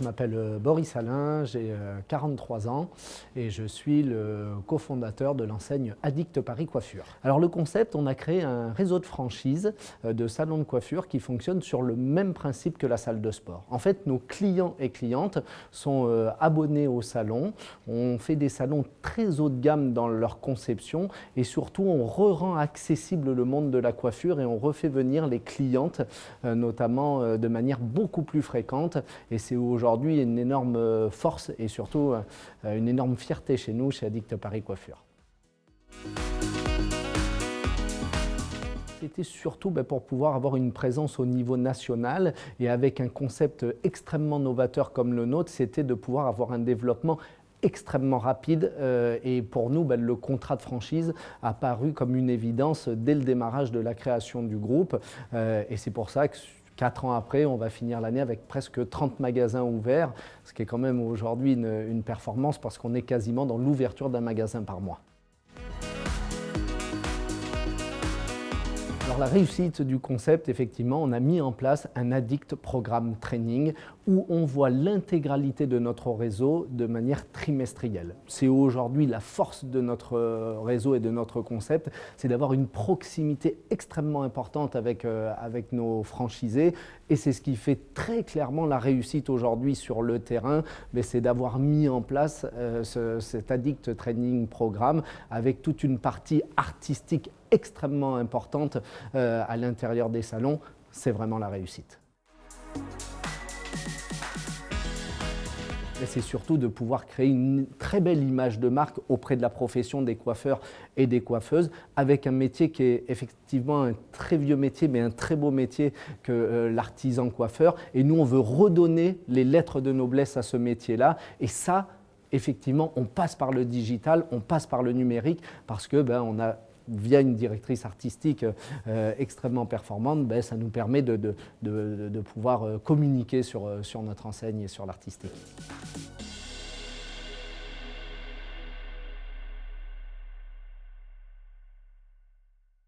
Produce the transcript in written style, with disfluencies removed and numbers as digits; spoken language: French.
Je m'appelle Boris Alain, j'ai 43 ans et je suis le cofondateur de l'enseigne Addict Paris Coiffure. Alors le concept, on a créé un réseau de franchises de salons de coiffure qui fonctionne sur le même principe que la salle de sport. En fait, nos clients et clientes sont abonnés au salon. On fait des salons très haut de gamme dans leur conception et surtout on rend accessible le monde de la coiffure et on refait venir les clientes, notamment de manière beaucoup plus fréquente. Et c'est aujourd'hui une énorme force et surtout une énorme fierté chez nous, chez Addict Paris Coiffure. C'était surtout pour pouvoir avoir une présence au niveau national et avec un concept extrêmement novateur comme le nôtre, c'était de pouvoir avoir un développement extrêmement rapide et pour nous, le contrat de franchise a paru comme une évidence dès le démarrage de la création du groupe et c'est pour ça que 4 ans après, on va finir l'année avec presque 30 magasins ouverts, ce qui est quand même aujourd'hui une performance parce qu'on est quasiment dans l'ouverture d'un magasin par mois. Alors la réussite du concept, effectivement, on a mis en place un Addict Programme Training où on voit l'intégralité de notre réseau de manière trimestrielle. C'est aujourd'hui la force de notre réseau et de notre concept, c'est d'avoir une proximité extrêmement importante avec nos franchisés et c'est ce qui fait très clairement la réussite aujourd'hui sur le terrain, mais c'est d'avoir mis en place cet Addict Training Programme avec toute une partie artistique extrêmement importante à l'intérieur des salons, c'est vraiment la réussite. Et c'est surtout de pouvoir créer une très belle image de marque auprès de la profession des coiffeurs et des coiffeuses avec un métier qui est effectivement un très vieux métier mais un très beau métier que l'artisan coiffeur et nous on veut redonner les lettres de noblesse à ce métier-là et ça effectivement on passe par le digital, on passe par le numérique parce que on a via une directrice artistique extrêmement performante, ça nous permet de pouvoir communiquer sur notre enseigne et sur l'artistique.